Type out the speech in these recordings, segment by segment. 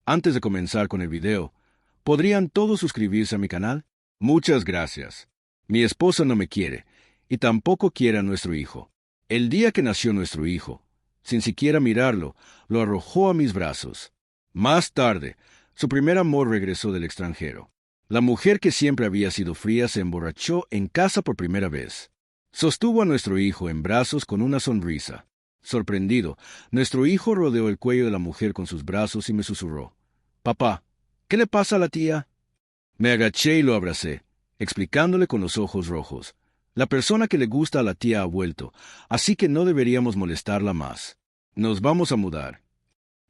Antes de comenzar con el video, ¿podrían todos suscribirse a mi canal? Muchas gracias. Mi esposa no me quiere, y tampoco quiere a nuestro hijo. El día que nació nuestro hijo, sin siquiera mirarlo, lo arrojó a mis brazos. Más tarde, su primer amor regresó del extranjero. La mujer que siempre había sido fría se emborrachó en casa por primera vez. Sostuvo a nuestro hijo en brazos con una sonrisa. Sorprendido, nuestro hijo rodeó el cuello de la mujer con sus brazos y me susurró: «Papá, ¿qué le pasa a la tía?». Me agaché y lo abracé, explicándole con los ojos rojos: «La persona que le gusta a la tía ha vuelto, así que no deberíamos molestarla más. Nos vamos a mudar».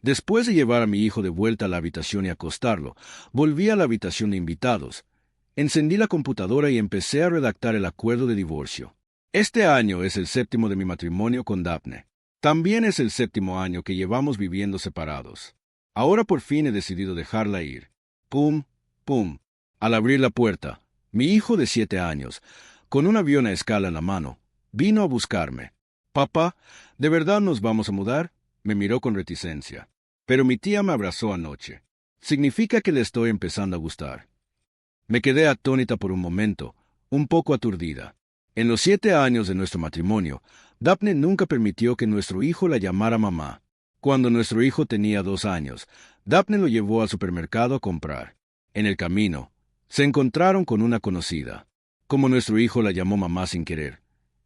Después de llevar a mi hijo de vuelta a la habitación y acostarlo, volví a la habitación de invitados. Encendí la computadora y empecé a redactar el acuerdo de divorcio. Este año es el 7º de mi matrimonio con Daphne. También es el 7º año que llevamos viviendo separados. Ahora por fin he decidido dejarla ir. Pum, pum. Al abrir la puerta, mi hijo de 7 años, con un avión a escala en la mano, vino a buscarme. «Papá, ¿de verdad nos vamos a mudar?». Me miró con reticencia. Pero mi tía me abrazó anoche. Significa que le estoy empezando a gustar. Me quedé atónita por un momento, un poco aturdida. En los 7 años de nuestro matrimonio, Daphne nunca permitió que nuestro hijo la llamara mamá. Cuando nuestro hijo tenía 2 años, Daphne lo llevó al supermercado a comprar. En el camino, se encontraron con una conocida. Como nuestro hijo la llamó mamá sin querer,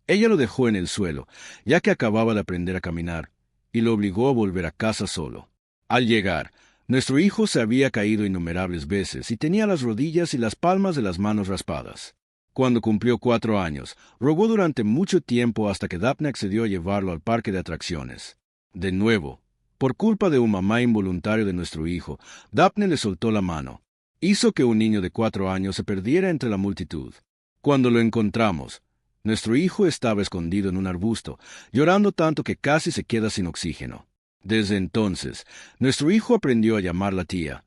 ella lo dejó en el suelo, ya que acababa de aprender a caminar, y lo obligó a volver a casa solo. Al llegar, nuestro hijo se había caído innumerables veces y tenía las rodillas y las palmas de las manos raspadas. Cuando cumplió 4 años, rogó durante mucho tiempo hasta que Daphne accedió a llevarlo al parque de atracciones. De nuevo, por culpa de un mamá involuntario de nuestro hijo, Daphne le soltó la mano. Hizo que un niño de 4 años se perdiera entre la multitud. Cuando lo encontramos, nuestro hijo estaba escondido en un arbusto, llorando tanto que casi se queda sin oxígeno. Desde entonces, nuestro hijo aprendió a llamarla tía,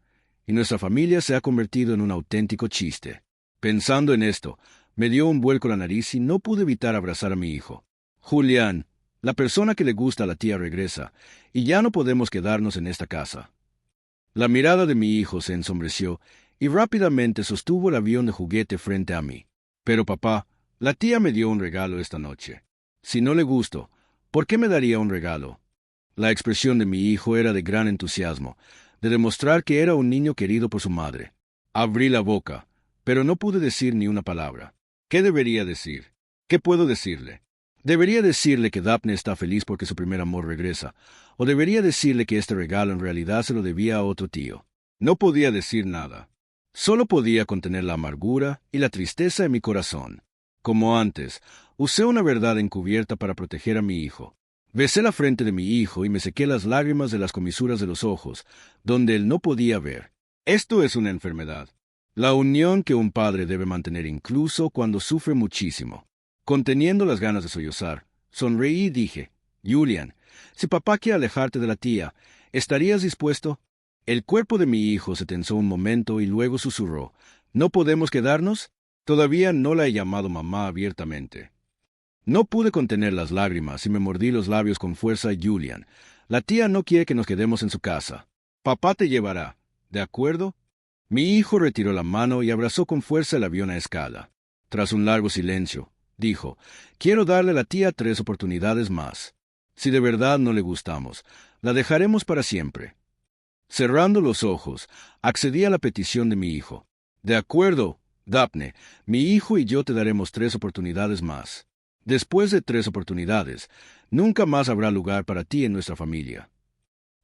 y nuestra familia se ha convertido en un auténtico chiste. Pensando en esto, me dio un vuelco la nariz y no pude evitar abrazar a mi hijo. «Julián, la persona que le gusta a la tía regresa, y ya no podemos quedarnos en esta casa». La mirada de mi hijo se ensombreció y rápidamente sostuvo el avión de juguete frente a mí. «Pero papá, la tía me dio un regalo esta noche. Si no le gusto, ¿por qué me daría un regalo?». La expresión de mi hijo era de gran entusiasmo, de demostrar que era un niño querido por su madre. Abrí la boca, pero no pude decir ni una palabra. ¿Qué debería decir? ¿Qué puedo decirle? ¿Debería decirle que Daphne está feliz porque su primer amor regresa? ¿O debería decirle que este regalo en realidad se lo debía a otro tío? No podía decir nada. Solo podía contener la amargura y la tristeza en mi corazón. Como antes, usé una verdad encubierta para proteger a mi hijo. Besé la frente de mi hijo y me sequé las lágrimas de las comisuras de los ojos, donde él no podía ver. Esto es una enfermedad. La unión que un padre debe mantener incluso cuando sufre muchísimo. Conteniendo las ganas de sollozar, sonreí y dije: «Julián, si papá quiere alejarte de la tía, ¿estarías dispuesto?». El cuerpo de mi hijo se tensó un momento y luego susurró: «¿No podemos quedarnos?». Todavía no la he llamado mamá abiertamente. No pude contener las lágrimas y me mordí los labios con fuerza. «Julián, la tía no quiere que nos quedemos en su casa. Papá te llevará, ¿de acuerdo?». Mi hijo retiró la mano y abrazó con fuerza el avión a escala. Tras un largo silencio, dijo: «Quiero darle a la tía 3 oportunidades más. Si de verdad no le gustamos, la dejaremos para siempre». Cerrando los ojos, accedí a la petición de mi hijo. «De acuerdo, Daphne, mi hijo y yo te daremos 3 oportunidades más. Después de 3 oportunidades, nunca más habrá lugar para ti en nuestra familia».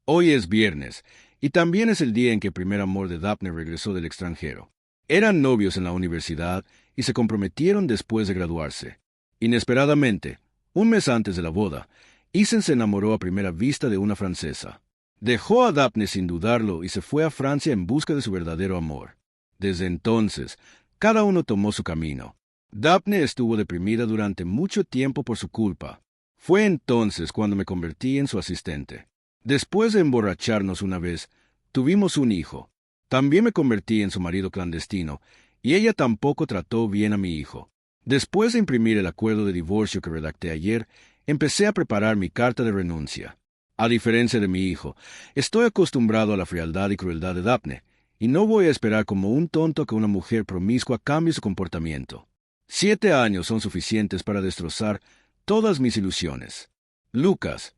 Hoy es viernes, y también es el día en que el primer amor de Daphne regresó del extranjero. Eran novios en la universidad y se comprometieron después de graduarse. Inesperadamente, un mes antes de la boda, Ethan se enamoró a primera vista de una francesa. Dejó a Daphne sin dudarlo y se fue a Francia en busca de su verdadero amor. Desde entonces, cada uno tomó su camino. Daphne estuvo deprimida durante mucho tiempo por su culpa. Fue entonces cuando me convertí en su asistente. Después de emborracharnos una vez, tuvimos un hijo. También me convertí en su marido clandestino, y ella tampoco trató bien a mi hijo. Después de imprimir el acuerdo de divorcio que redacté ayer, empecé a preparar mi carta de renuncia. A diferencia de mi hijo, estoy acostumbrado a la frialdad y crueldad de Daphne, y no voy a esperar como un tonto que una mujer promiscua cambie su comportamiento. 7 años son suficientes para destrozar todas mis ilusiones. Lucas,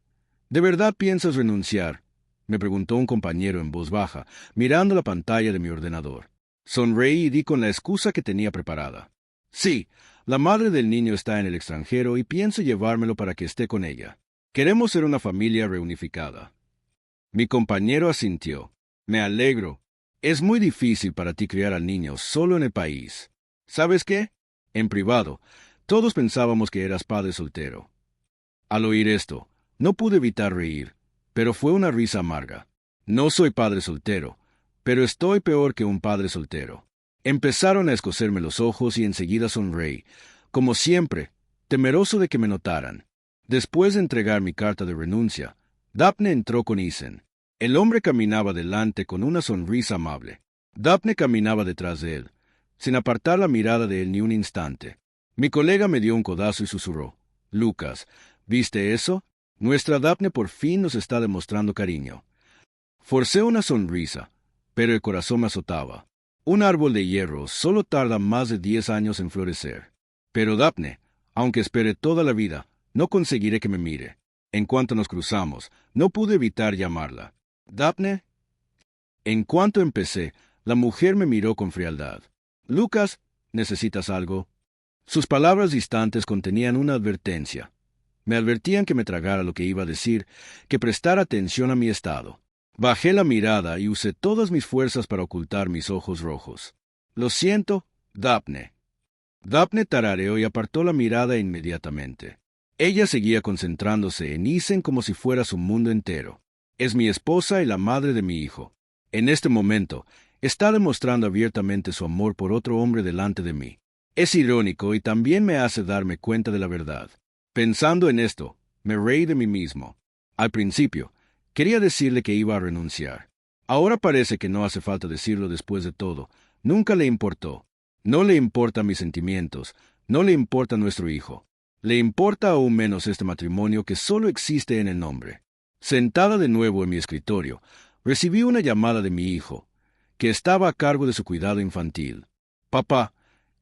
¿de verdad piensas renunciar?, me preguntó un compañero en voz baja, mirando la pantalla de mi ordenador. Sonreí y di con la excusa que tenía preparada. Sí, la madre del niño está en el extranjero y pienso llevármelo para que esté con ella. Queremos ser una familia reunificada. Mi compañero asintió. Me alegro. Es muy difícil para ti criar al niño solo en el país. ¿Sabes qué? En privado, todos pensábamos que eras padre soltero. Al oír esto, no pude evitar reír, pero fue una risa amarga. No soy padre soltero, pero estoy peor que un padre soltero. Empezaron a escocerme los ojos y enseguida sonreí, como siempre, temeroso de que me notaran. Después de entregar mi carta de renuncia, Daphne entró con Ethan. El hombre caminaba delante con una sonrisa amable. Daphne caminaba detrás de él, sin apartar la mirada de él ni un instante. Mi colega me dio un codazo y susurró: «Lucas, ¿viste eso? Nuestra Daphne por fin nos está demostrando cariño». Forcé una sonrisa, pero el corazón me azotaba. Un árbol de hierro solo tarda más de 10 años en florecer. Pero Daphne, aunque espere toda la vida, no conseguiré que me mire. En cuanto nos cruzamos, no pude evitar llamarla. «Daphne». En cuanto empecé, la mujer me miró con frialdad. «Lucas, ¿necesitas algo?». Sus palabras distantes contenían una advertencia. Me advertían que me tragara lo que iba a decir, que prestara atención a mi estado. Bajé la mirada y usé todas mis fuerzas para ocultar mis ojos rojos. «Lo siento, Daphne». Daphne tarareó y apartó la mirada inmediatamente. Ella seguía concentrándose en Ethan como si fuera su mundo entero. Es mi esposa y la madre de mi hijo. En este momento, está demostrando abiertamente su amor por otro hombre delante de mí. Es irónico y también me hace darme cuenta de la verdad. Pensando en esto, me reí de mí mismo. Al principio, quería decirle que iba a renunciar. Ahora parece que no hace falta decirlo después de todo. Nunca le importó. No le importan mis sentimientos, no le importa nuestro hijo. Le importa aún menos este matrimonio que solo existe en el nombre. Sentada de nuevo en mi escritorio, recibí una llamada de mi hijo, que estaba a cargo de su cuidado infantil. «Papá,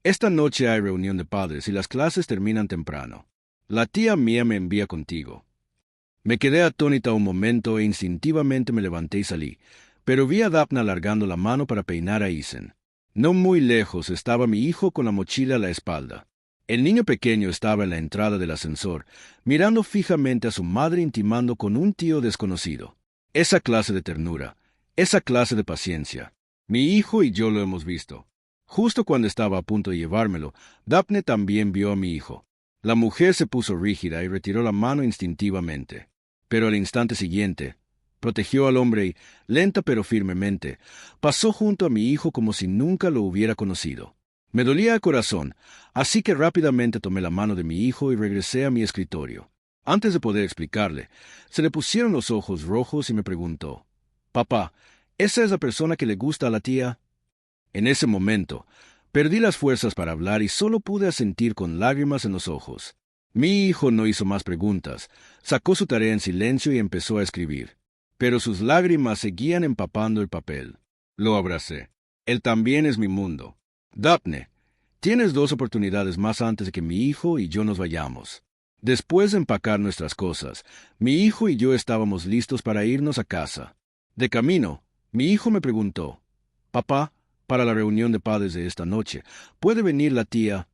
esta noche hay reunión de padres y las clases terminan temprano. La tía mía me envía contigo». Me quedé atónita un momento e instintivamente me levanté y salí, pero vi a Daphne alargando la mano para peinar a Ethan. No muy lejos estaba mi hijo con la mochila a la espalda. El niño pequeño estaba en la entrada del ascensor, mirando fijamente a su madre intimando con un tío desconocido. Esa clase de ternura, esa clase de paciencia. Mi hijo y yo lo hemos visto. Justo cuando estaba a punto de llevármelo, Daphne también vio a mi hijo. La mujer se puso rígida y retiró la mano instintivamente. Pero al instante siguiente, protegió al hombre y, lenta pero firmemente, pasó junto a mi hijo como si nunca lo hubiera conocido. Me dolía el corazón, así que rápidamente tomé la mano de mi hijo y regresé a mi escritorio. Antes de poder explicarle, se le pusieron los ojos rojos y me preguntó: «Papá, ¿esa es la persona que le gusta a la tía?». En ese momento, perdí las fuerzas para hablar y solo pude asentir con lágrimas en los ojos. Mi hijo no hizo más preguntas, sacó su tarea en silencio y empezó a escribir. Pero sus lágrimas seguían empapando el papel. Lo abracé. Él también es mi mundo. «Daphne, tienes 2 oportunidades más antes de que mi hijo y yo nos vayamos». Después de empacar nuestras cosas, mi hijo y yo estábamos listos para irnos a casa. De camino, mi hijo me preguntó: «Papá, para la reunión de padres de esta noche, ¿puede venir la tía?».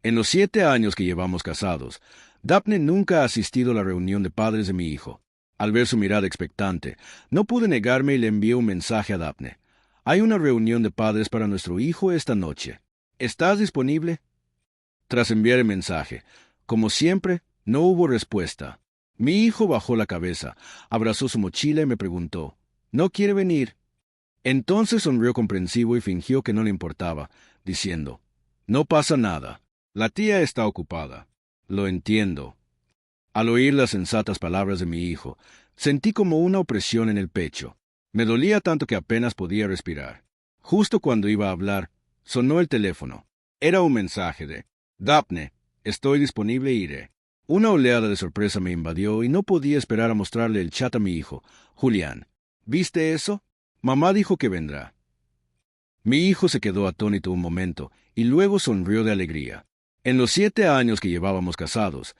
En los 7 años que llevamos casados, Daphne nunca ha asistido a la reunión de padres de mi hijo. Al ver su mirada expectante, no pude negarme y le envié un mensaje a Daphne: «Hay una reunión de padres para nuestro hijo esta noche. ¿Estás disponible?». Tras enviar el mensaje, como siempre, no hubo respuesta. Mi hijo bajó la cabeza, abrazó su mochila y me preguntó: «¿No quiere venir?». Entonces sonrió comprensivo y fingió que no le importaba, diciendo: «No pasa nada. La tía está ocupada». «Lo entiendo». Al oír las sensatas palabras de mi hijo, sentí como una opresión en el pecho. Me dolía tanto que apenas podía respirar. Justo cuando iba a hablar, sonó el teléfono. Era un mensaje de: «Daphne, estoy disponible e iré». Una oleada de sorpresa me invadió y no podía esperar a mostrarle el chat a mi hijo. Julián, ¿viste eso? Mamá dijo que vendrá. Mi hijo se quedó atónito un momento y luego sonrió de alegría. En los 7 años que llevábamos casados,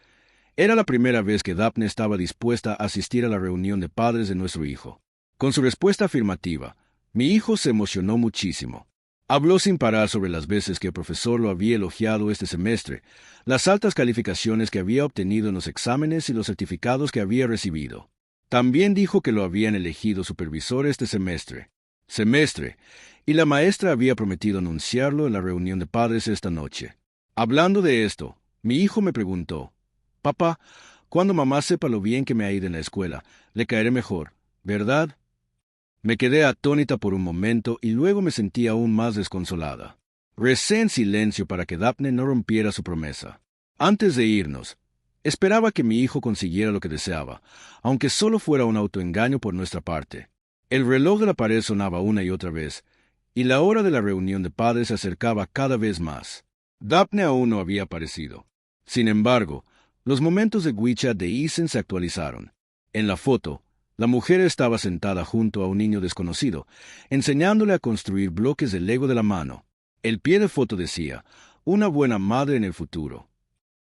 era la primera vez que Daphne estaba dispuesta a asistir a la reunión de padres de nuestro hijo. Con su respuesta afirmativa, mi hijo se emocionó muchísimo. Habló sin parar sobre las veces que el profesor lo había elogiado este semestre, las altas calificaciones que había obtenido en los exámenes y los certificados que había recibido. También dijo que lo habían elegido supervisor este semestre, y la maestra había prometido anunciarlo en la reunión de padres esta noche. Hablando de esto, mi hijo me preguntó, «Papá, cuando mamá sepa lo bien que me ha ido en la escuela, le caeré mejor, ¿verdad?» Me quedé atónita por un momento y luego me sentí aún más desconsolada. Recé en silencio para que Daphne no rompiera su promesa. Antes de irnos, esperaba que mi hijo consiguiera lo que deseaba, aunque solo fuera un autoengaño por nuestra parte. El reloj de la pared sonaba una y otra vez, y la hora de la reunión de padres se acercaba cada vez más. Daphne aún no había aparecido. Sin embargo, los momentos de WeChat de Ethan se actualizaron. En la foto, la mujer estaba sentada junto a un niño desconocido, enseñándole a construir bloques de Lego de la mano. El pie de foto decía, «Una buena madre en el futuro».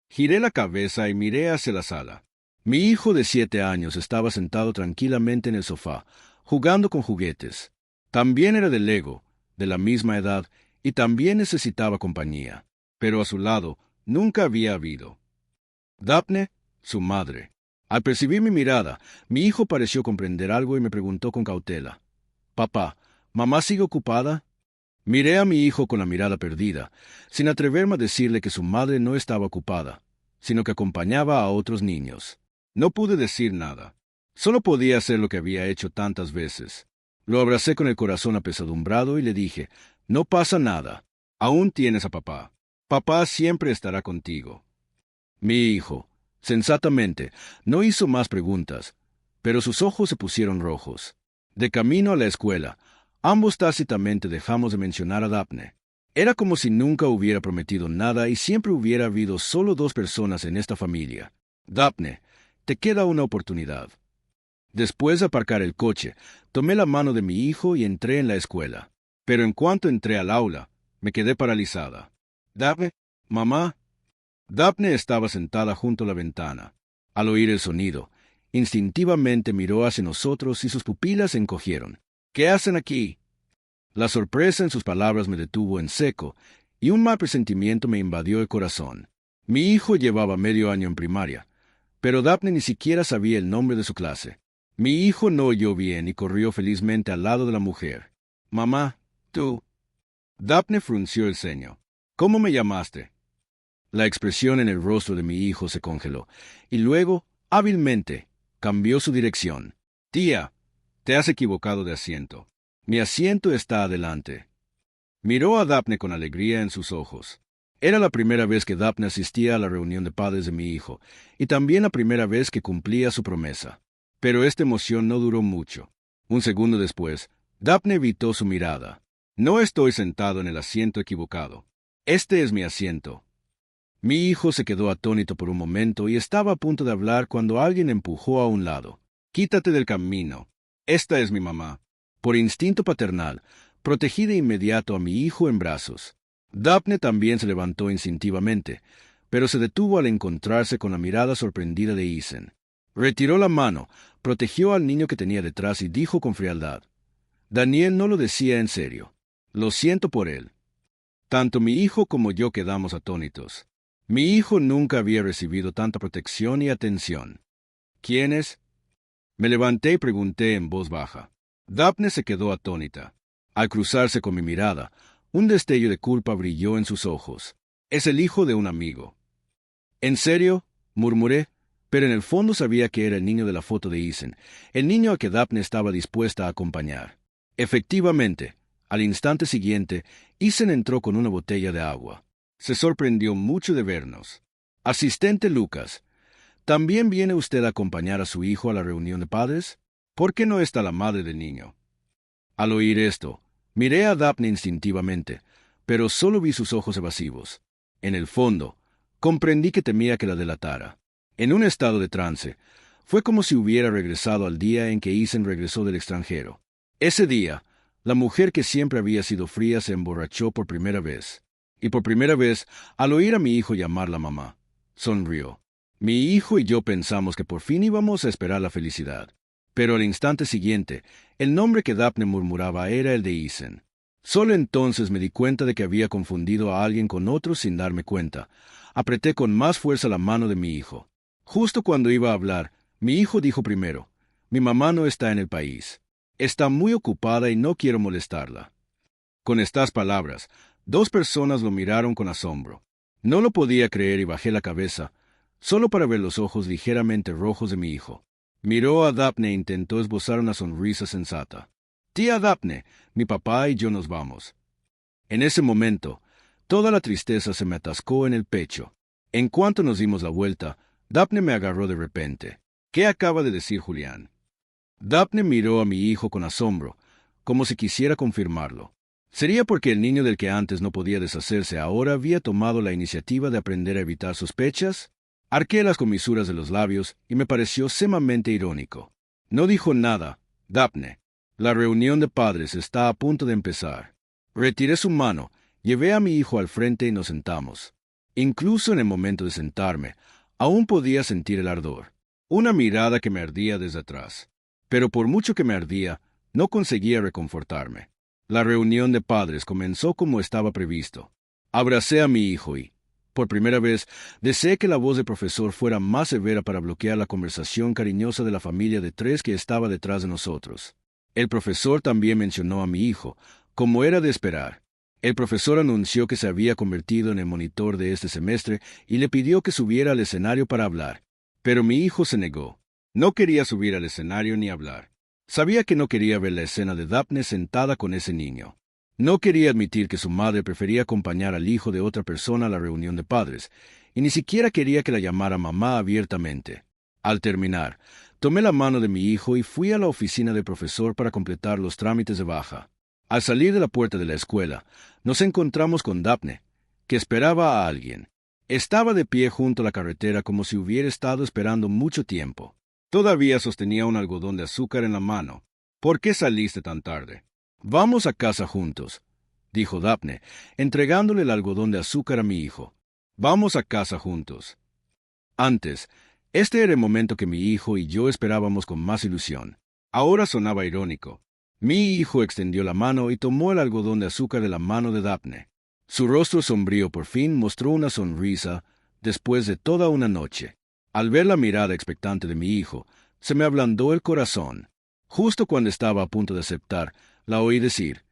Giré la cabeza y miré hacia la sala. Mi hijo de 7 años estaba sentado tranquilamente en el sofá, jugando con juguetes. También era de Lego, de la misma edad, y también necesitaba compañía. Pero a su lado nunca había habido Daphne, su madre. Al percibir mi mirada, mi hijo pareció comprender algo y me preguntó con cautela, «Papá, ¿mamá sigue ocupada?» Miré a mi hijo con la mirada perdida, sin atreverme a decirle que su madre no estaba ocupada, sino que acompañaba a otros niños. No pude decir nada. Solo podía hacer lo que había hecho tantas veces. Lo abracé con el corazón apesadumbrado y le dije, «No pasa nada. Aún tienes a papá. Papá siempre estará contigo». Mi hijo, sensatamente, no hizo más preguntas, pero sus ojos se pusieron rojos. De camino a la escuela, ambos tácitamente dejamos de mencionar a Daphne. Era como si nunca hubiera prometido nada y siempre hubiera habido solo 2 personas en esta familia. «Daphne, te queda una oportunidad». Después de aparcar el coche, tomé la mano de mi hijo y entré en la escuela. Pero en cuanto entré al aula, me quedé paralizada. «Daphne, mamá». Daphne estaba sentada junto a la ventana. Al oír el sonido, instintivamente miró hacia nosotros y sus pupilas se encogieron. «¿Qué hacen aquí?» La sorpresa en sus palabras me detuvo en seco, y un mal presentimiento me invadió el corazón. Mi hijo llevaba medio año en primaria, pero Daphne ni siquiera sabía el nombre de su clase. Mi hijo no oyó bien y corrió felizmente al lado de la mujer. «Mamá, tú». Daphne frunció el ceño. «¿Cómo me llamaste?» La expresión en el rostro de mi hijo se congeló, y luego, hábilmente, cambió su dirección. «Tía, te has equivocado de asiento. Mi asiento está adelante». Miró a Daphne con alegría en sus ojos. Era la primera vez que Daphne asistía a la reunión de padres de mi hijo, y también la primera vez que cumplía su promesa. Pero esta emoción no duró mucho. Un segundo después, Daphne evitó su mirada. «No estoy sentado en el asiento equivocado. Este es mi asiento». Mi hijo se quedó atónito por un momento y estaba a punto de hablar cuando alguien empujó a un lado. «Quítate del camino. Esta es mi mamá». Por instinto paternal, protegí de inmediato a mi hijo en brazos. Daphne también se levantó instintivamente, pero se detuvo al encontrarse con la mirada sorprendida de Ethan. Retiró la mano, protegió al niño que tenía detrás y dijo con frialdad, «Daniel no lo decía en serio. Lo siento por él». Tanto mi hijo como yo quedamos atónitos. Mi hijo nunca había recibido tanta protección y atención. «¿Quién es?» Me levanté y pregunté en voz baja. Daphne se quedó atónita. Al cruzarse con mi mirada, un destello de culpa brilló en sus ojos. «Es el hijo de un amigo». «¿En serio?», murmuré, pero en el fondo sabía que era el niño de la foto de Ethan, el niño a que Daphne estaba dispuesta a acompañar. Efectivamente, al instante siguiente, Ethan entró con una botella de agua. Se sorprendió mucho de vernos. «Asistente Lucas, ¿también viene usted a acompañar a su hijo a la reunión de padres? ¿Por qué no está la madre del niño?» Al oír esto, miré a Daphne instintivamente, pero solo vi sus ojos evasivos. En el fondo, comprendí que temía que la delatara. en un estado de trance. Fue como si hubiera regresado al día en que Ethan regresó del extranjero. Ese día, la mujer que siempre había sido fría se emborrachó por primera vez. Y por primera vez, al oír a mi hijo llamarla mamá, sonrió. Mi hijo y yo pensamos que por fin íbamos a esperar la felicidad. Pero al instante siguiente, el nombre que Daphne murmuraba era el de Ethan. Solo entonces me di cuenta de que había confundido a alguien con otro sin darme cuenta. Apreté con más fuerza la mano de mi hijo. Justo cuando iba a hablar, mi hijo dijo primero: «Mi mamá no está en el país. Está muy ocupada y no quiero molestarla». Con estas palabras, 2 personas lo miraron con asombro. No lo podía creer y bajé la cabeza, solo para ver los ojos ligeramente rojos de mi hijo. Miró a Daphne e intentó esbozar una sonrisa sensata. «Tía Daphne, mi papá y yo nos vamos». En ese momento, toda la tristeza se me atascó en el pecho. En cuanto nos dimos la vuelta, Daphne me agarró de repente. «¿Qué acaba de decir Julián?». Daphne miró a mi hijo con asombro, como si quisiera confirmarlo. ¿Sería porque el niño del que antes no podía deshacerse ahora había tomado la iniciativa de aprender a evitar sospechas? Arqué las comisuras de los labios y me pareció sumamente irónico. «No dijo nada, Daphne. La reunión de padres está a punto de empezar». Retiré su mano, llevé a mi hijo al frente y nos sentamos. Incluso en el momento de sentarme, aún podía sentir el ardor. Una mirada que me ardía desde atrás. Pero por mucho que me ardía, no conseguía reconfortarme. La reunión de padres comenzó como estaba previsto. Abracé a mi hijo y, por primera vez, deseé que la voz del profesor fuera más severa para bloquear la conversación cariñosa de la familia de 3 que estaba detrás de nosotros. El profesor también mencionó a mi hijo, como era de esperar. El profesor anunció que se había convertido en el monitor de este semestre y le pidió que subiera al escenario para hablar. Pero mi hijo se negó. No quería subir al escenario ni hablar. Sabía que no quería ver la escena de Daphne sentada con ese niño. No quería admitir que su madre prefería acompañar al hijo de otra persona a la reunión de padres, y ni siquiera quería que la llamara mamá abiertamente. Al terminar, tomé la mano de mi hijo y fui a la oficina del profesor para completar los trámites de baja. Al salir de la puerta de la escuela, nos encontramos con Daphne, que esperaba a alguien. Estaba de pie junto a la carretera como si hubiera estado esperando mucho tiempo. Todavía sostenía un algodón de azúcar en la mano. «¿Por qué saliste tan tarde?» «Vamos a casa juntos», dijo Daphne, entregándole el algodón de azúcar a mi hijo. «Vamos a casa juntos». Antes, este era el momento que mi hijo y yo esperábamos con más ilusión. Ahora sonaba irónico. Mi hijo extendió la mano y tomó el algodón de azúcar de la mano de Daphne. Su rostro sombrío por fin mostró una sonrisa después de toda una noche. Al ver la mirada expectante de mi hijo, se me ablandó el corazón. Justo cuando estaba a punto de aceptar, la oí decir: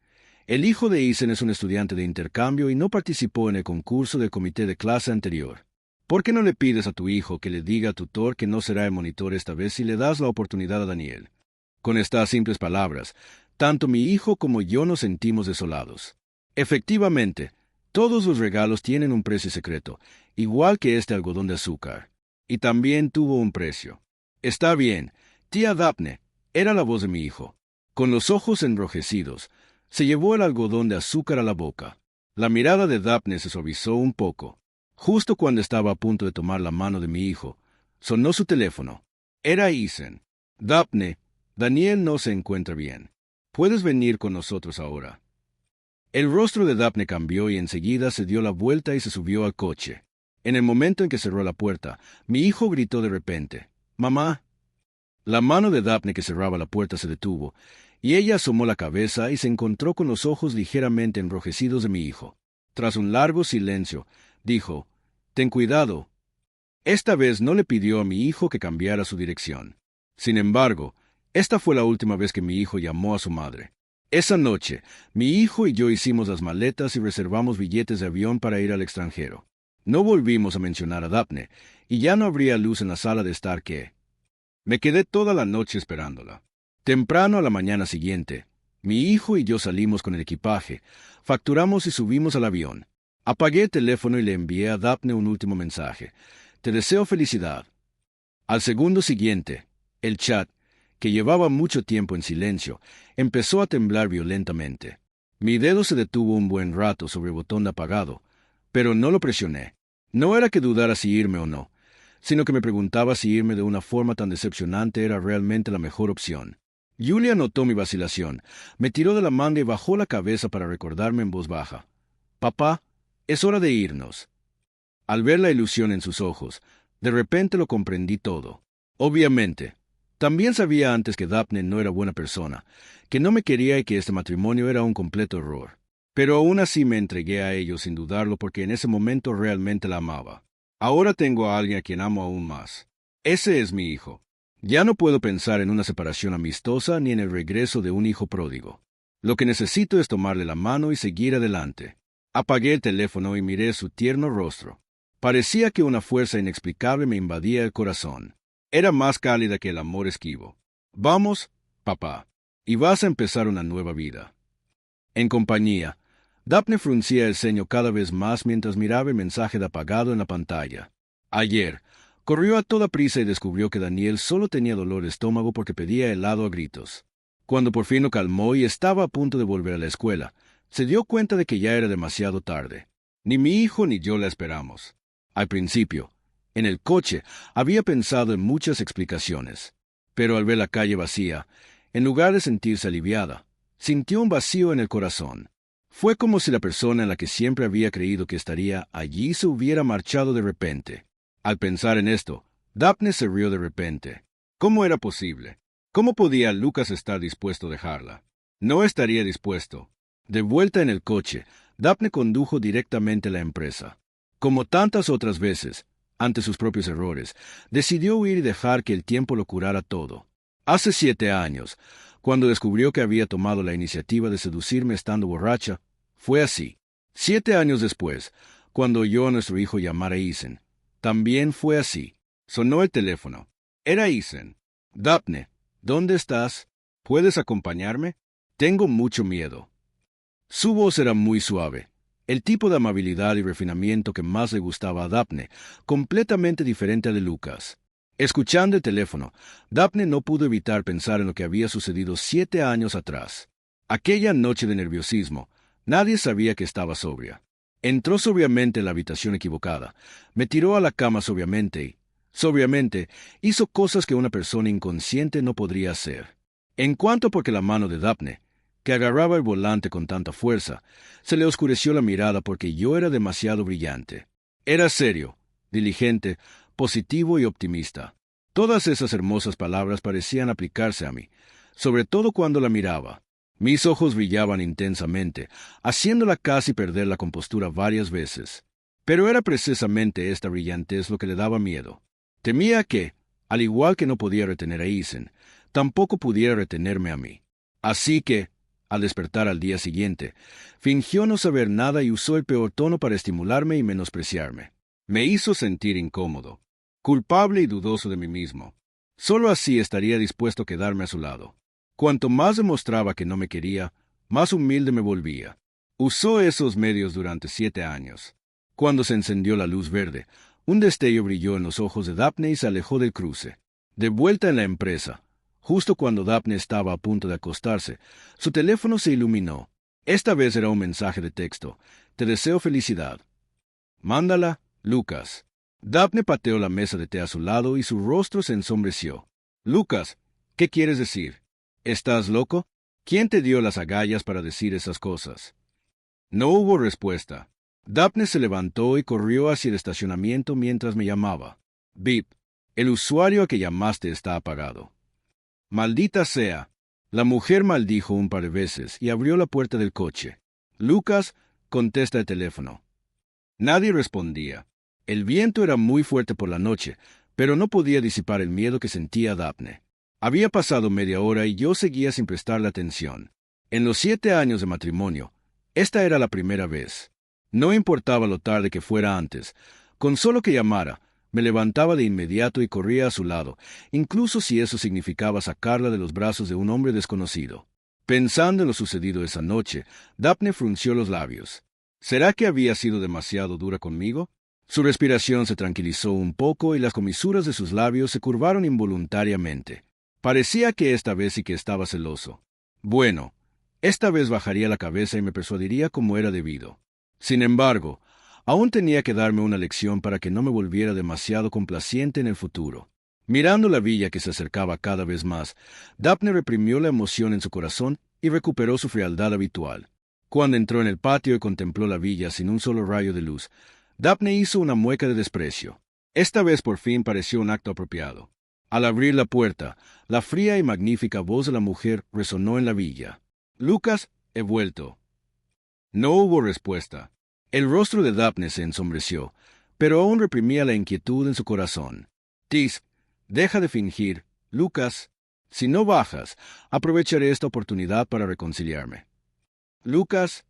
«El hijo de Ethan es un estudiante de intercambio y no participó en el concurso del comité de clase anterior. ¿Por qué no le pides a tu hijo que le diga al tutor que no será el monitor esta vez si le das la oportunidad a Daniel?» Con estas simples palabras, tanto mi hijo como yo nos sentimos desolados. Efectivamente, todos los regalos tienen un precio secreto, igual que este algodón de azúcar. Y también tuvo un precio. «Está bien, tía Daphne», era la voz de mi hijo. Con los ojos enrojecidos, se llevó el algodón de azúcar a la boca. La mirada de Daphne se suavizó un poco. Justo cuando estaba a punto de tomar la mano de mi hijo, sonó su teléfono. Era Ethan. «Daphne, Daniel no se encuentra bien. ¿Puedes venir con nosotros ahora?» El rostro de Daphne cambió y enseguida se dio la vuelta y se subió al coche. En el momento en que cerró la puerta, mi hijo gritó de repente: «¡Mamá!». La mano de Daphne que cerraba la puerta se detuvo, y ella asomó la cabeza y se encontró con los ojos ligeramente enrojecidos de mi hijo. Tras un largo silencio, dijo: «Ten cuidado». Esta vez no le pidió a mi hijo que cambiara su dirección. Sin embargo, esta fue la última vez que mi hijo llamó a su madre. Esa noche, mi hijo y yo hicimos las maletas y reservamos billetes de avión para ir al extranjero. No volvimos a mencionar a Daphne, y ya no habría luz en la sala de estar que... Me quedé toda la noche esperándola. Temprano a la mañana siguiente, mi hijo y yo salimos con el equipaje, facturamos y subimos al avión. Apagué el teléfono y le envié a Daphne un último mensaje: «Te deseo felicidad». Al segundo siguiente, el chat, que llevaba mucho tiempo en silencio, empezó a temblar violentamente. Mi dedo se detuvo un buen rato sobre el botón de apagado, pero no lo presioné. No era que dudara si irme o no, sino que me preguntaba si irme de una forma tan decepcionante era realmente la mejor opción. Julia notó mi vacilación, me tiró de la manga y bajó la cabeza para recordarme en voz baja. «Papá, es hora de irnos». Al ver la ilusión en sus ojos, de repente lo comprendí todo. Obviamente, también sabía antes que Daphne no era buena persona, que no me quería y que este matrimonio era un completo error. Pero aún así me entregué a ello sin dudarlo porque en ese momento realmente la amaba. Ahora tengo a alguien a quien amo aún más. Ese es mi hijo. Ya no puedo pensar en una separación amistosa ni en el regreso de un hijo pródigo. Lo que necesito es tomarle la mano y seguir adelante. Apagué el teléfono y miré su tierno rostro. Parecía que una fuerza inexplicable me invadía el corazón. Era más cálida que el amor esquivo. «Vamos, papá, y vas a empezar una nueva vida». En compañía, Daphne fruncía el ceño cada vez más mientras miraba el mensaje de apagado en la pantalla. Ayer, corrió a toda prisa y descubrió que Daniel solo tenía dolor de estómago porque pedía helado a gritos. Cuando por fin lo calmó y estaba a punto de volver a la escuela, se dio cuenta de que ya era demasiado tarde. Ni mi hijo ni yo la esperamos. Al principio, en el coche, había pensado en muchas explicaciones, pero al ver la calle vacía, en lugar de sentirse aliviada, sintió un vacío en el corazón. Fue como si la persona en la que siempre había creído que estaría allí se hubiera marchado de repente. Al pensar en esto, Daphne se rió de repente. ¿Cómo era posible? ¿Cómo podía Lucas estar dispuesto a dejarla? No estaría dispuesto. De vuelta en el coche, Daphne condujo directamente a la empresa. Como tantas otras veces, ante sus propios errores, decidió huir y dejar que el tiempo lo curara todo. Hace 7 años, cuando descubrió que había tomado la iniciativa de seducirme estando borracha, fue así. 7 años después, cuando oyó a nuestro hijo llamar a Ethan, también fue así. Sonó el teléfono. Era Ethan. «Daphne, ¿dónde estás? ¿Puedes acompañarme? Tengo mucho miedo». Su voz era muy suave, el tipo de amabilidad y refinamiento que más le gustaba a Daphne, completamente diferente a de Lucas. Escuchando el teléfono, Daphne no pudo evitar pensar en lo que había sucedido 7 años atrás. Aquella noche de nerviosismo, nadie sabía que estaba sobria. Entró sobriamente en la habitación equivocada, me tiró a la cama sobriamente y, sobriamente, hizo cosas que una persona inconsciente no podría hacer. En cuanto porque la mano de Daphne, que agarraba el volante con tanta fuerza, se le oscureció la mirada porque yo era demasiado brillante. Era serio, diligente, positivo y optimista. Todas esas hermosas palabras parecían aplicarse a mí, sobre todo cuando la miraba. Mis ojos brillaban intensamente, haciéndola casi perder la compostura varias veces. Pero era precisamente esta brillantez lo que le daba miedo. Temía que, al igual que no podía retener a Ethan, tampoco pudiera retenerme a mí. Así que, al despertar al día siguiente, fingió no saber nada y usó el peor tono para estimularme y menospreciarme. Me hizo sentir incómodo, culpable y dudoso de mí mismo. Solo así estaría dispuesto a quedarme a su lado. Cuanto más demostraba que no me quería, más humilde me volvía. Usó esos medios durante 7 años. Cuando se encendió la luz verde, un destello brilló en los ojos de Daphne y se alejó del cruce. De vuelta en la empresa, justo cuando Daphne estaba a punto de acostarse, su teléfono se iluminó. Esta vez era un mensaje de texto. «Te deseo felicidad. Mándala, Lucas». Daphne pateó la mesa de té a su lado y su rostro se ensombreció. «Lucas, ¿qué quieres decir? ¿Estás loco? ¿Quién te dio las agallas para decir esas cosas?» No hubo respuesta. Daphne se levantó y corrió hacia el estacionamiento mientras me llamaba. «Bip, el usuario a que llamaste está apagado». «Maldita sea». La mujer maldijo un par de veces y abrió la puerta del coche. «Lucas, contesta el teléfono». Nadie respondía. El viento era muy fuerte por la noche, pero no podía disipar el miedo que sentía Daphne. Había pasado media hora y yo seguía sin prestarle atención. En los 7 años de matrimonio, esta era la primera vez. No importaba lo tarde que fuera antes, con solo que llamara, me levantaba de inmediato y corría a su lado, incluso si eso significaba sacarla de los brazos de un hombre desconocido. Pensando en lo sucedido esa noche, Daphne frunció los labios. ¿Será que había sido demasiado dura conmigo? Su respiración se tranquilizó un poco y las comisuras de sus labios se curvaron involuntariamente. Parecía que esta vez sí que estaba celoso. Bueno, esta vez bajaría la cabeza y me persuadiría como era debido. Sin embargo, Aún tenía que darme una lección para que no me volviera demasiado complaciente en el futuro. Mirando la villa que se acercaba cada vez más, Daphne reprimió la emoción en su corazón y recuperó su frialdad habitual. Cuando entró en el patio y contempló la villa sin un solo rayo de luz, Daphne hizo una mueca de desprecio. Esta vez por fin pareció un acto apropiado. Al abrir la puerta, la fría y magnífica voz de la mujer resonó en la villa. «Lucas, he vuelto». No hubo respuesta. El rostro de Daphne se ensombreció, pero aún reprimía la inquietud en su corazón. «Tis, deja de fingir, Lucas. Si no bajas, aprovecharé esta oportunidad para reconciliarme». «Lucas».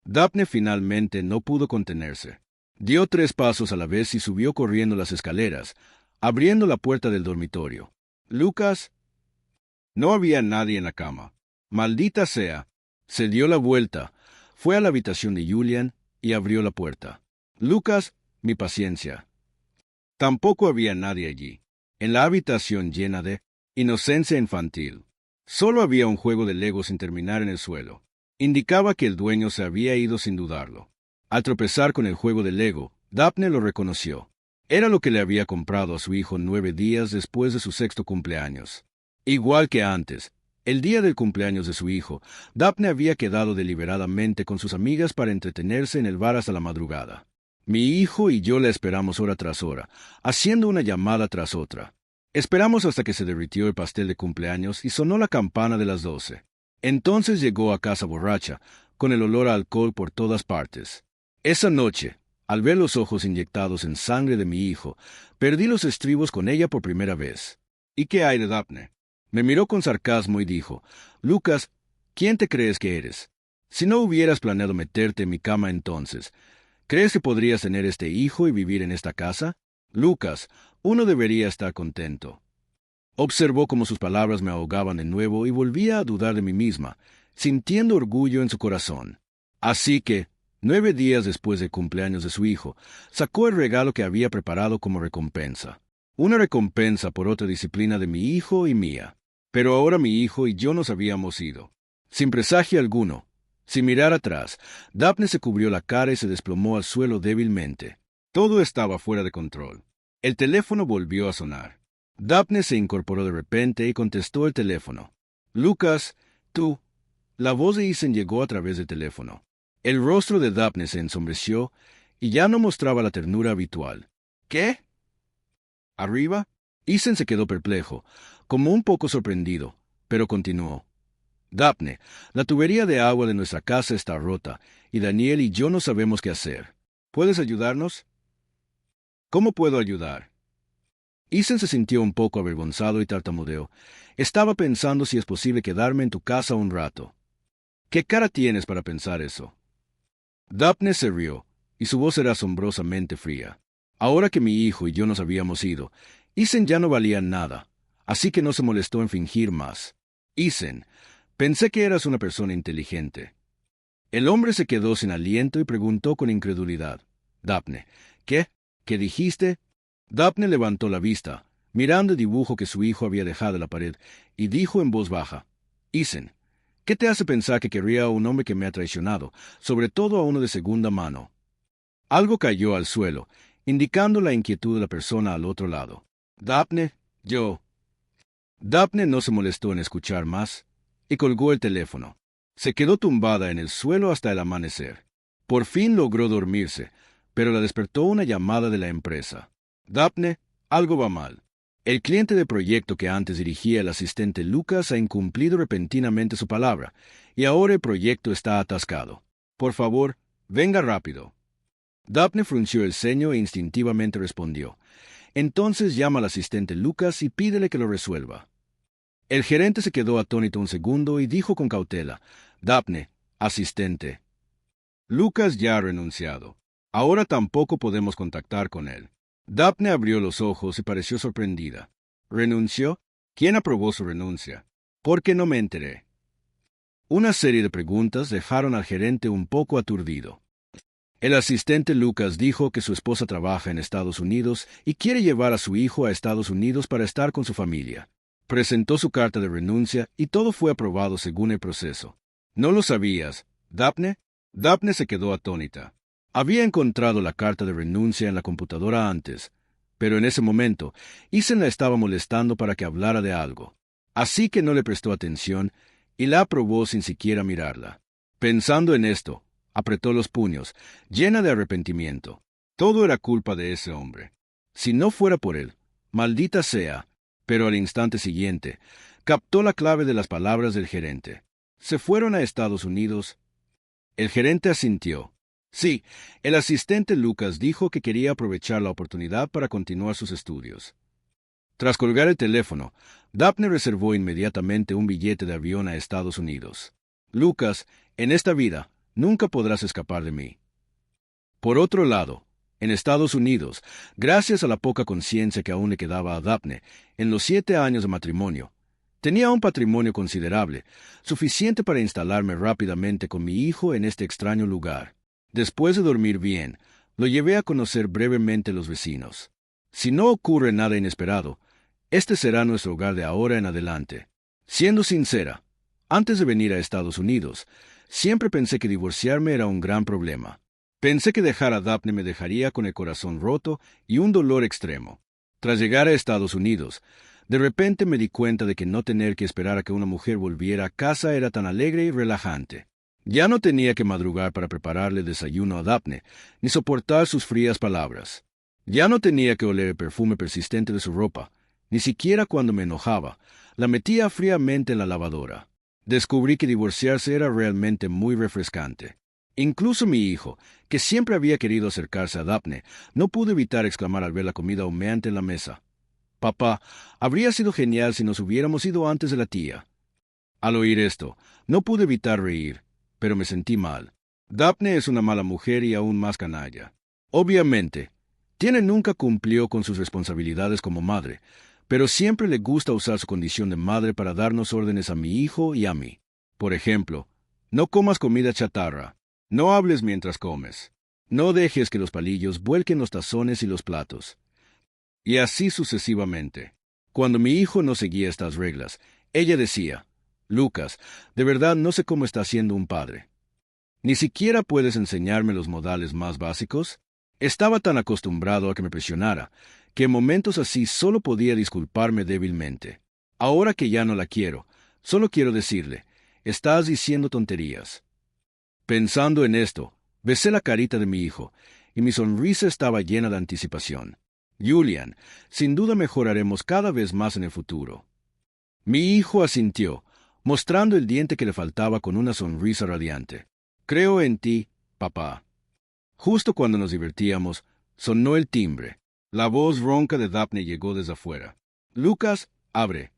Daphne finalmente no pudo contenerse. Dio 3 pasos a la vez y subió corriendo las escaleras, abriendo la puerta del dormitorio. «Lucas». No había nadie en la cama. «Maldita sea». Se dio la vuelta, fue a la habitación de Julian y abrió la puerta. «Lucas, mi paciencia». Tampoco había nadie allí. En la habitación llena de inocencia infantil. Solo había un juego de Legos sin terminar en el suelo. Indicaba que el dueño se había ido sin dudarlo. Al tropezar con el juego de Lego, Daphne lo reconoció. Era lo que le había comprado a su hijo 9 días después de su 6º cumpleaños. Igual que antes, el día del cumpleaños de su hijo, Daphne había quedado deliberadamente con sus amigas para entretenerse en el bar hasta la madrugada. Mi hijo y yo la esperamos hora tras hora, haciendo una llamada tras otra. Esperamos hasta que se derritió el pastel de cumpleaños y sonó la campana de las 12. Entonces llegó a casa borracha, con el olor a alcohol por todas partes. Esa noche, al ver los ojos inyectados en sangre de mi hijo, perdí los estribos con ella por primera vez. ¿Y qué hay de Daphne? Me miró con sarcasmo y dijo: «Lucas, ¿quién te crees que eres? Si no hubieras planeado meterte en mi cama entonces, ¿crees que podrías tener este hijo y vivir en esta casa? Lucas, uno debería estar contento». Observó cómo sus palabras me ahogaban de nuevo y volvía a dudar de mí misma, sintiendo orgullo en su corazón. Así que, 9 días después del cumpleaños de su hijo, sacó el regalo que había preparado como recompensa. Una recompensa por otra disciplina de mi hijo y mía. Pero ahora mi hijo y yo nos habíamos ido. Sin presagio alguno, sin mirar atrás, Daphne se cubrió la cara y se desplomó al suelo débilmente. Todo estaba fuera de control. El teléfono volvió a sonar. Daphne se incorporó de repente y contestó el teléfono. «Lucas, tú». La voz de Ethan llegó a través del teléfono. El rostro de Daphne se ensombreció y ya no mostraba la ternura habitual. «¿Qué? ¿Arriba?» Ethan se quedó perplejo, como un poco sorprendido, pero continuó. «Daphne, la tubería de agua de nuestra casa está rota y Daniel y yo no sabemos qué hacer. ¿Puedes ayudarnos?» «¿Cómo puedo ayudar?» Ethan se sintió un poco avergonzado y tartamudeó. «Estaba pensando si es posible quedarme en tu casa un rato». «¿Qué cara tienes para pensar eso?» Daphne se rió, y su voz era asombrosamente fría. Ahora que mi hijo y yo nos habíamos ido, Ethan ya no valía nada, así que no se molestó en fingir más. «Ethan, pensé que eras una persona inteligente». El hombre se quedó sin aliento y preguntó con incredulidad. «Daphne, ¿qué? ¿Qué dijiste?» Daphne levantó la vista, mirando el dibujo que su hijo había dejado en la pared, y dijo en voz baja: «Ethan, ¿qué te hace pensar que querría a un hombre que me ha traicionado, sobre todo a uno de segunda mano?» Algo cayó al suelo, indicando la inquietud de la persona al otro lado. «Daphne, yo». Daphne no se molestó en escuchar más, y colgó el teléfono. Se quedó tumbada en el suelo hasta el amanecer. Por fin logró dormirse, pero la despertó una llamada de la empresa. «Daphne, algo va mal. El cliente de proyecto que antes dirigía el asistente Lucas ha incumplido repentinamente su palabra, y ahora el proyecto está atascado. Por favor, venga rápido». Daphne frunció el ceño e instintivamente respondió: «Entonces llama al asistente Lucas y pídele que lo resuelva». El gerente se quedó atónito un segundo y dijo con cautela: «Daphne, asistente. Lucas ya ha renunciado. Ahora tampoco podemos contactar con él». Daphne abrió los ojos y pareció sorprendida. «¿Renunció? ¿Quién aprobó su renuncia? ¿Por qué no me enteré?» Una serie de preguntas dejaron al gerente un poco aturdido. El asistente Lucas dijo que su esposa trabaja en Estados Unidos y quiere llevar a su hijo a Estados Unidos para estar con su familia. Presentó su carta de renuncia y todo fue aprobado según el proceso. «¿No lo sabías, Daphne?» Daphne se quedó atónita. Había encontrado la carta de renuncia en la computadora antes, pero en ese momento, Ethan la estaba molestando para que hablara de algo. Así que no le prestó atención y la aprobó sin siquiera mirarla. Pensando en esto, apretó los puños, llena de arrepentimiento. Todo era culpa de ese hombre. Si no fuera por él, maldita sea. Pero al instante siguiente, captó la clave de las palabras del gerente. Se fueron a Estados Unidos. El gerente asintió. Sí, el asistente Lucas dijo que quería aprovechar la oportunidad para continuar sus estudios. Tras colgar el teléfono, Daphne reservó inmediatamente un billete de avión a Estados Unidos. Lucas, en esta vida, nunca podrás escapar de mí. Por otro lado, en Estados Unidos, gracias a la poca conciencia que aún le quedaba a Daphne, en los 7 años de matrimonio, tenía un patrimonio considerable, suficiente para instalarme rápidamente con mi hijo en este extraño lugar. Después de dormir bien, lo llevé a conocer brevemente los vecinos. Si no ocurre nada inesperado, este será nuestro hogar de ahora en adelante. Siendo sincera, antes de venir a Estados Unidos, siempre pensé que divorciarme era un gran problema. Pensé que dejar a Daphne me dejaría con el corazón roto y un dolor extremo. Tras llegar a Estados Unidos, de repente me di cuenta de que no tener que esperar a que una mujer volviera a casa era tan alegre y relajante. Ya no tenía que madrugar para prepararle desayuno a Daphne, ni soportar sus frías palabras. Ya no tenía que oler el perfume persistente de su ropa, ni siquiera cuando me enojaba, la metía fríamente en la lavadora. Descubrí que divorciarse era realmente muy refrescante. Incluso mi hijo, que siempre había querido acercarse a Daphne, no pudo evitar exclamar al ver la comida humeante en la mesa. «Papá, habría sido genial si nos hubiéramos ido antes de la tía». Al oír esto, no pude evitar reír, pero me sentí mal. Daphne es una mala mujer y aún más canalla. Obviamente, Tiene nunca cumplió con sus responsabilidades como madre, pero siempre le gusta usar su condición de madre para darnos órdenes a mi hijo y a mí. Por ejemplo, no comas comida chatarra, no hables mientras comes, no dejes que los palillos vuelquen los tazones y los platos. Y así sucesivamente. Cuando mi hijo no seguía estas reglas, ella decía, «Lucas, de verdad no sé cómo está siendo un padre. ¿Ni siquiera puedes enseñarme los modales más básicos?» Estaba tan acostumbrado a que me presionara, que en momentos así solo podía disculparme débilmente. Ahora que ya no la quiero, solo quiero decirle, «Estás diciendo tonterías». Pensando en esto, besé la carita de mi hijo, y mi sonrisa estaba llena de anticipación. «Julian, sin duda mejoraremos cada vez más en el futuro». Mi hijo asintió, mostrando el diente que le faltaba con una sonrisa radiante. «Creo en ti, papá». Justo cuando nos divertíamos, sonó el timbre. La voz ronca de Daphne llegó desde afuera. «Lucas, abre».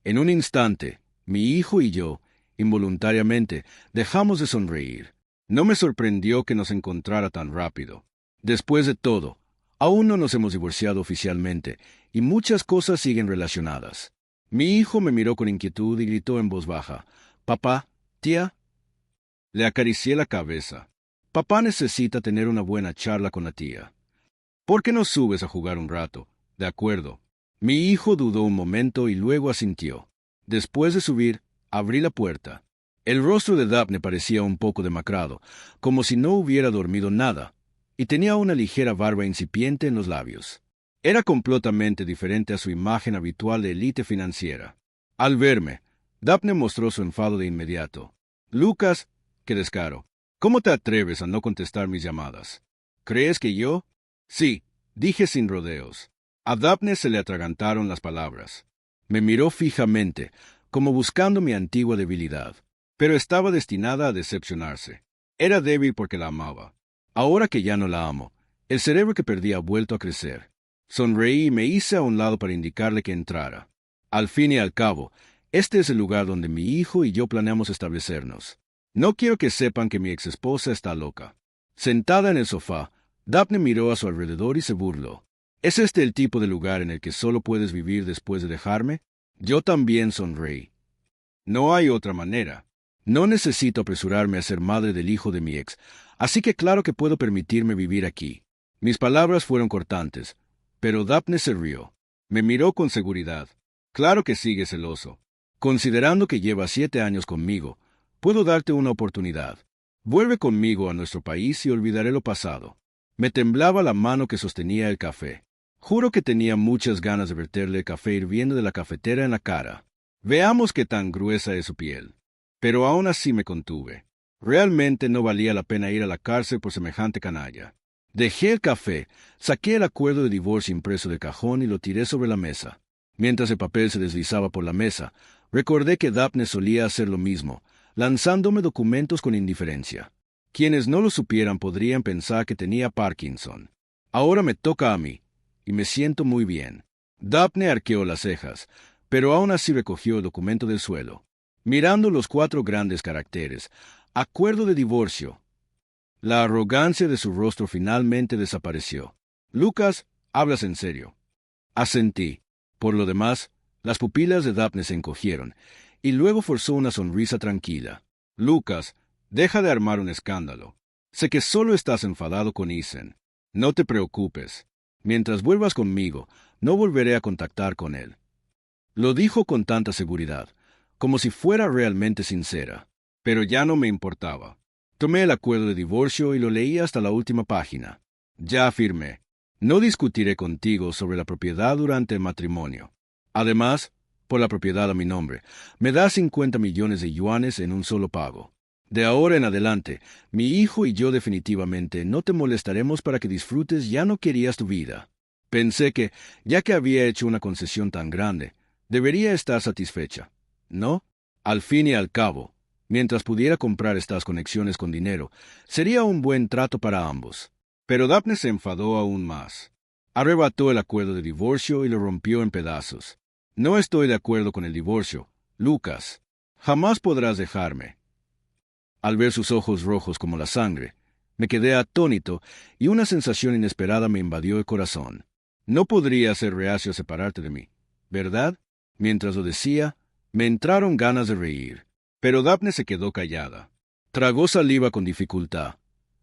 En un instante, mi hijo y yo, involuntariamente, dejamos de sonreír. No me sorprendió que nos encontrara tan rápido. Después de todo, aún no nos hemos divorciado oficialmente, y muchas cosas siguen relacionadas. Mi hijo me miró con inquietud y gritó en voz baja, «Papá, tía». Le acaricié la cabeza. «Papá necesita tener una buena charla con la tía. ¿Por qué no subes a jugar un rato?» «De acuerdo». Mi hijo dudó un momento y luego asintió. Después de subir, abrí la puerta. El rostro de Daphne parecía un poco demacrado, como si no hubiera dormido nada, y tenía una ligera barba incipiente en los labios. Era completamente diferente a su imagen habitual de élite financiera. Al verme, Daphne mostró su enfado de inmediato. «Lucas, qué descaro. ¿Cómo te atreves a no contestar mis llamadas? ¿Crees que yo?» «Sí», dije sin rodeos. A Daphne se le atragantaron las palabras. Me miró fijamente, como buscando mi antigua debilidad. Pero estaba destinada a decepcionarse. Era débil porque la amaba. Ahora que ya no la amo, el cerebro que perdí ha vuelto a crecer. Sonreí y me hice a un lado para indicarle que entrara. Al fin y al cabo, este es el lugar donde mi hijo y yo planeamos establecernos. No quiero que sepan que mi exesposa está loca. Sentada en el sofá, Daphne miró a su alrededor y se burló. ¿Es este el tipo de lugar en el que solo puedes vivir después de dejarme? Yo también sonreí. No hay otra manera. No necesito apresurarme a ser madre del hijo de mi ex, así que claro que puedo permitirme vivir aquí. Mis palabras fueron cortantes, pero Daphne se rió. Me miró con seguridad. Claro que sigue celoso. Considerando que lleva 7 años conmigo, puedo darte una oportunidad. Vuelve conmigo a nuestro país y olvidaré lo pasado. Me temblaba la mano que sostenía el café. Juro que tenía muchas ganas de verterle el café hirviendo de la cafetera en la cara. Veamos qué tan gruesa es su piel. Pero aún así me contuve. Realmente no valía la pena ir a la cárcel por semejante canalla. Dejé el café, saqué el acuerdo de divorcio impreso del cajón y lo tiré sobre la mesa. Mientras el papel se deslizaba por la mesa, recordé que Daphne solía hacer lo mismo, lanzándome documentos con indiferencia. Quienes no lo supieran podrían pensar que tenía Parkinson. Ahora me toca a mí, y me siento muy bien. Daphne arqueó las cejas, pero aún así recogió el documento del suelo. Mirando los 4 grandes caracteres, acuerdo de divorcio. La arrogancia de su rostro finalmente desapareció. Lucas, hablas en serio. Asentí. Por lo demás, las pupilas de Daphne se encogieron, y luego forzó una sonrisa tranquila. Lucas, deja de armar un escándalo. Sé que solo estás enfadado con Ethan. No te preocupes. Mientras vuelvas conmigo, no volveré a contactar con él. Lo dijo con tanta seguridad, como si fuera realmente sincera. Pero ya no me importaba. Tomé el acuerdo de divorcio y lo leí hasta la última página. Ya afirmé. No discutiré contigo sobre la propiedad durante el matrimonio. Además, por la propiedad a mi nombre, me da 50 millones de yuanes en un solo pago. De ahora en adelante, mi hijo y yo definitivamente no te molestaremos para que disfrutes ya no querías tu vida. Pensé que, ya que había hecho una concesión tan grande, debería estar satisfecha. ¿No? Al fin y al cabo, mientras pudiera comprar estas conexiones con dinero, sería un buen trato para ambos. Pero Daphne se enfadó aún más. Arrebató el acuerdo de divorcio y lo rompió en pedazos. No estoy de acuerdo con el divorcio, Lucas. Jamás podrás dejarme. Al ver sus ojos rojos como la sangre, me quedé atónito y una sensación inesperada me invadió el corazón. No podría ser reacio a separarte de mí, ¿verdad? Mientras lo decía, me entraron ganas de reír. Pero Daphne se quedó callada. Tragó saliva con dificultad,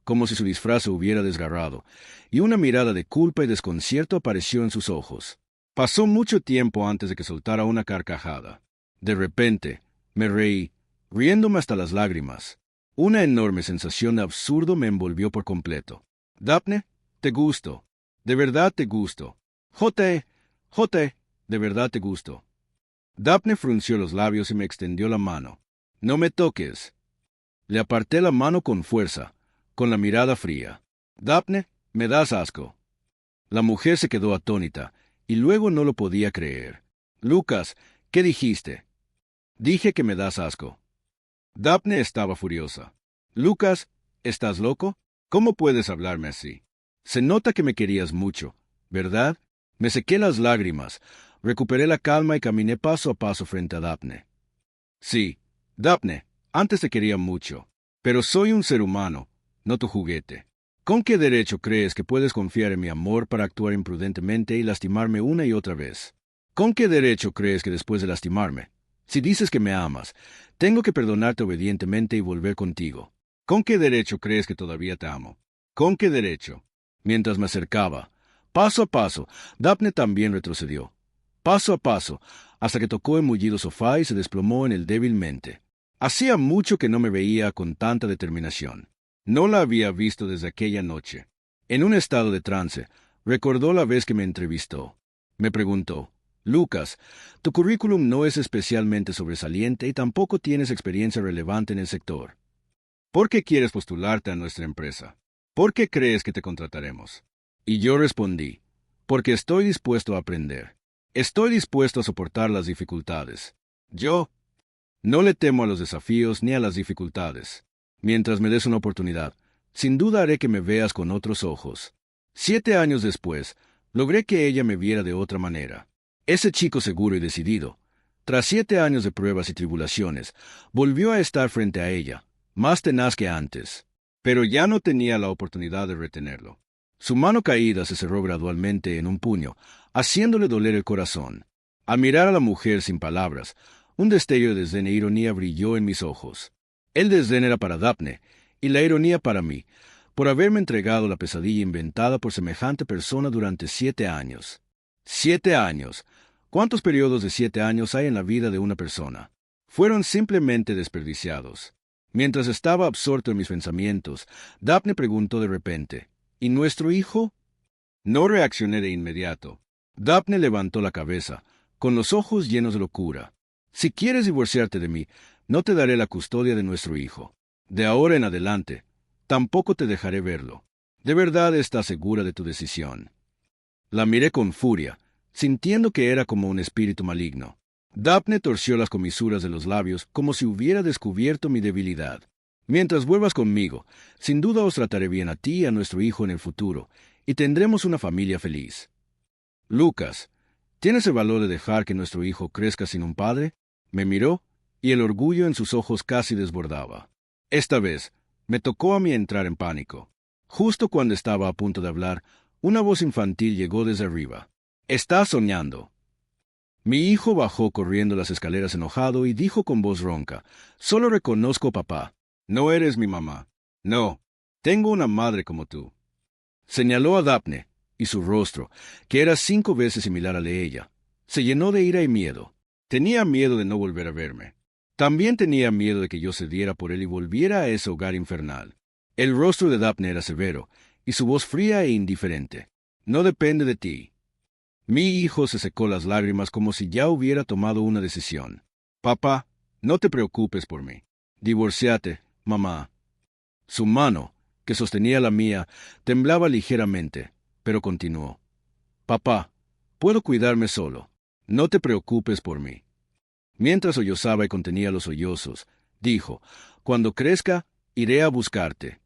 como si su disfraz se hubiera desgarrado, y una mirada de culpa y desconcierto apareció en sus ojos. Pasó mucho tiempo antes de que soltara una carcajada. De repente, me reí, riéndome hasta las lágrimas. Una enorme sensación de absurdo me envolvió por completo. Daphne, te gusto. De verdad te gusto. Jote, de verdad te gusto. Daphne frunció los labios y me extendió la mano. No me toques. Le aparté la mano con fuerza, con la mirada fría. Daphne, me das asco. La mujer se quedó atónita, y luego no lo podía creer. Lucas, ¿qué dijiste? Dije que me das asco. Daphne estaba furiosa. Lucas, ¿estás loco? ¿Cómo puedes hablarme así? Se nota que me querías mucho, ¿verdad? Me sequé las lágrimas, recuperé la calma y caminé paso a paso frente a Daphne. Sí, Daphne, antes te quería mucho, pero soy un ser humano, no tu juguete. ¿Con qué derecho crees que puedes confiar en mi amor para actuar imprudentemente y lastimarme una y otra vez? ¿Con qué derecho crees que después de lastimarme, si dices que me amas, tengo que perdonarte obedientemente y volver contigo? ¿Con qué derecho crees que todavía te amo? ¿Con qué derecho? Mientras me acercaba, paso a paso, Daphne también retrocedió. Paso a paso, hasta que tocó el mullido sofá y se desplomó en él débilmente. Hacía mucho que no me veía con tanta determinación. No la había visto desde aquella noche. En un estado de trance, recordó la vez que me entrevistó. Me preguntó, Lucas, tu currículum no es especialmente sobresaliente y tampoco tienes experiencia relevante en el sector. ¿Por qué quieres postularte a nuestra empresa? ¿Por qué crees que te contrataremos? Y yo respondí, porque estoy dispuesto a aprender. Estoy dispuesto a soportar las dificultades. Yo no le temo a los desafíos ni a las dificultades. Mientras me des una oportunidad, sin duda haré que me veas con otros ojos. 7 años después, logré que ella me viera de otra manera. Ese chico seguro y decidido, tras 7 años de pruebas y tribulaciones, volvió a estar frente a ella, más tenaz que antes. Pero ya no tenía la oportunidad de retenerlo. Su mano caída se cerró gradualmente en un puño, haciéndole doler el corazón. Al mirar a la mujer sin palabras, un destello de desdén e ironía brilló en mis ojos. El desdén era para Daphne, y la ironía para mí, por haberme entregado la pesadilla inventada por semejante persona durante 7 años. 7 años. ¿Cuántos periodos de 7 años hay en la vida de una persona? Fueron simplemente desperdiciados. Mientras estaba absorto en mis pensamientos, Daphne preguntó de repente, ¿y nuestro hijo? No reaccioné de inmediato. Daphne levantó la cabeza, con los ojos llenos de locura. Si quieres divorciarte de mí, no te daré la custodia de nuestro hijo. De ahora en adelante, tampoco te dejaré verlo. ¿De verdad estás segura de tu decisión? La miré con furia, sintiendo que era como un espíritu maligno. Daphne torció las comisuras de los labios como si hubiera descubierto mi debilidad. Mientras vuelvas conmigo, sin duda os trataré bien a ti y a nuestro hijo en el futuro, y tendremos una familia feliz. Lucas, ¿tienes el valor de dejar que nuestro hijo crezca sin un padre? Me miró, y el orgullo en sus ojos casi desbordaba. Esta vez, me tocó a mí entrar en pánico. Justo cuando estaba a punto de hablar, una voz infantil llegó desde arriba. «Estás soñando». Mi hijo bajó corriendo las escaleras enojado y dijo con voz ronca, «Solo reconozco, papá. No eres mi mamá. No, tengo una madre como tú». Señaló a Daphne, y su rostro, que era 5 veces similar al de ella, se llenó de ira y miedo. Tenía miedo de no volver a verme. También tenía miedo de que yo cediera por él y volviera a ese hogar infernal. El rostro de Daphne era severo, y su voz fría e indiferente. «No depende de ti». Mi hijo se secó las lágrimas como si ya hubiera tomado una decisión. «Papá, no te preocupes por mí. Divorciate, mamá». Su mano, que sostenía la mía, temblaba ligeramente, pero continuó. «Papá, puedo cuidarme solo. No te preocupes por mí». Mientras sollozaba y contenía los sollozos, dijo, «Cuando crezca, iré a buscarte».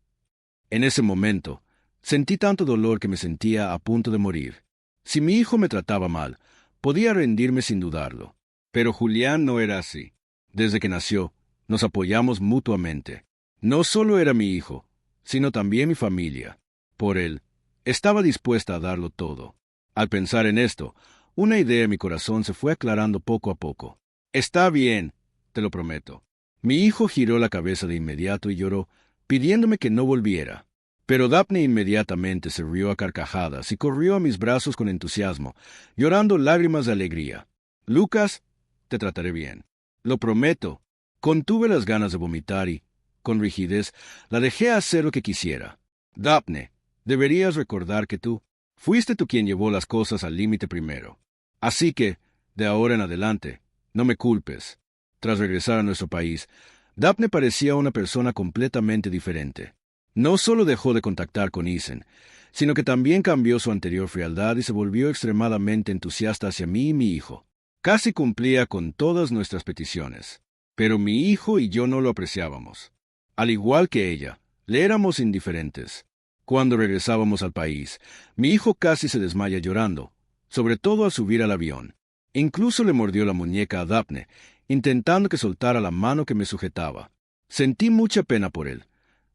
En ese momento, sentí tanto dolor que me sentía a punto de morir. Si mi hijo me trataba mal, podía rendirme sin dudarlo. Pero Julián no era así. Desde que nació, nos apoyamos mutuamente. No solo era mi hijo, sino también mi familia. Por él, estaba dispuesta a darlo todo. Al pensar en esto, una idea en mi corazón se fue aclarando poco a poco. «Está bien, te lo prometo». Mi hijo giró la cabeza de inmediato y lloró, pidiéndome que no volviera. Pero Daphne inmediatamente se rió a carcajadas y corrió a mis brazos con entusiasmo, llorando lágrimas de alegría. «Lucas, te trataré bien. Lo prometo». Contuve las ganas de vomitar y, con rigidez, la dejé hacer lo que quisiera. «Daphne, deberías recordar que fuiste tú quien llevó las cosas al límite primero. Así que, de ahora en adelante, no me culpes». Tras regresar a nuestro país, Daphne parecía una persona completamente diferente. No solo dejó de contactar con Isen, sino que también cambió su anterior frialdad y se volvió extremadamente entusiasta hacia mí y mi hijo. Casi cumplía con todas nuestras peticiones. Pero mi hijo y yo no lo apreciábamos. Al igual que ella, le éramos indiferentes. Cuando regresábamos al país, mi hijo casi se desmaya llorando, sobre todo al subir al avión. Incluso le mordió la muñeca a Daphne, intentando que soltara la mano que me sujetaba. Sentí mucha pena por él,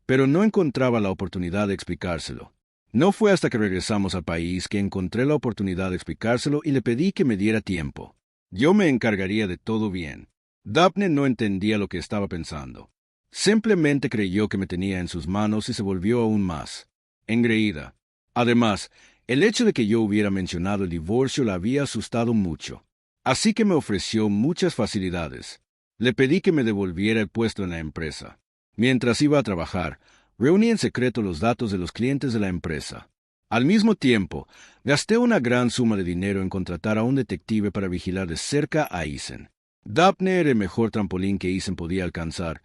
pero no encontraba la oportunidad de explicárselo. No fue hasta que regresamos al país que encontré la oportunidad de explicárselo y le pedí que me diera tiempo. Yo me encargaría de todo bien. Daphne no entendía lo que estaba pensando. Simplemente creyó que me tenía en sus manos y se volvió aún más engreída. Además, el hecho de que yo hubiera mencionado el divorcio la había asustado mucho. Así que me ofreció muchas facilidades. Le pedí que me devolviera el puesto en la empresa. Mientras iba a trabajar, reuní en secreto los datos de los clientes de la empresa. Al mismo tiempo, gasté una gran suma de dinero en contratar a un detective para vigilar de cerca a Isen. Daphne era el mejor trampolín que Isen podía alcanzar,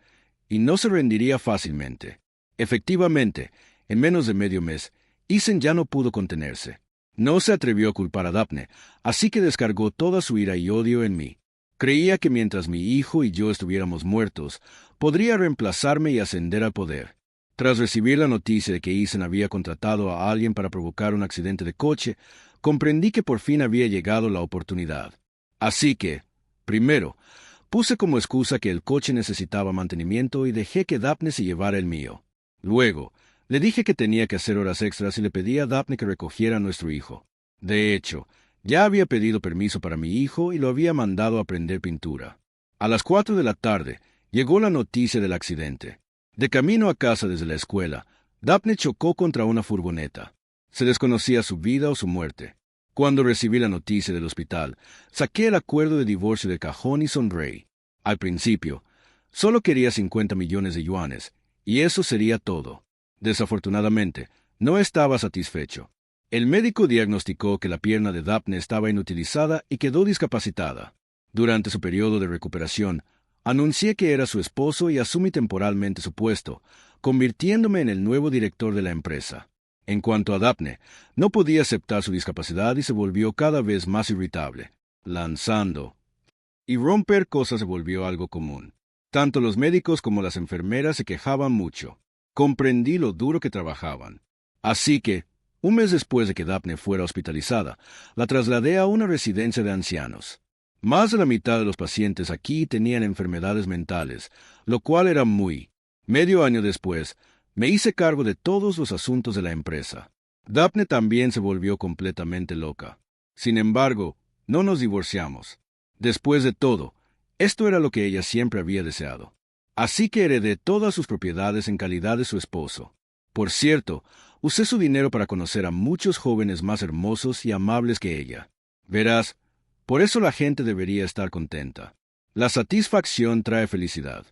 y no se rendiría fácilmente. Efectivamente, en menos de medio mes, Isen ya no pudo contenerse. No se atrevió a culpar a Daphne, así que descargó toda su ira y odio en mí. Creía que mientras mi hijo y yo estuviéramos muertos, podría reemplazarme y ascender al poder. Tras recibir la noticia de que Isen había contratado a alguien para provocar un accidente de coche, comprendí que por fin había llegado la oportunidad. Así que, primero, puse como excusa que el coche necesitaba mantenimiento y dejé que Daphne se llevara el mío. Luego, le dije que tenía que hacer horas extras y le pedí a Daphne que recogiera a nuestro hijo. De hecho, ya había pedido permiso para mi hijo y lo había mandado a aprender pintura. A las 4 de la tarde, llegó la noticia del accidente. De camino a casa desde la escuela, Daphne chocó contra una furgoneta. Se desconocía su vida o su muerte. Cuando recibí la noticia del hospital, saqué el acuerdo de divorcio del cajón y sonreí. Al principio, Solo quería 50 millones de yuanes, y eso sería todo. Desafortunadamente, no estaba satisfecho. El médico diagnosticó que la pierna de Daphne estaba inutilizada y quedó discapacitada. Durante su periodo de recuperación, anuncié que era su esposo y asumí temporalmente su puesto, convirtiéndome en el nuevo director de la empresa. En cuanto a Daphne, no podía aceptar su discapacidad y se volvió cada vez más irritable, lanzando. Y romper cosas se volvió algo común. Tanto los médicos como las enfermeras se quejaban mucho. Comprendí lo duro que trabajaban. Así que, un mes después de que Daphne fuera hospitalizada, la trasladé a una residencia de ancianos. Más de la mitad de los pacientes aquí tenían enfermedades mentales, lo cual era muy. Medio año después, me hice cargo de todos los asuntos de la empresa. Daphne también se volvió completamente loca. Sin embargo, no nos divorciamos. Después de todo, esto era lo que ella siempre había deseado. Así que heredé todas sus propiedades en calidad de su esposo. Por cierto, usé su dinero para conocer a muchos jóvenes más hermosos y amables que ella. Verás, por eso la gente debería estar contenta. La satisfacción trae felicidad.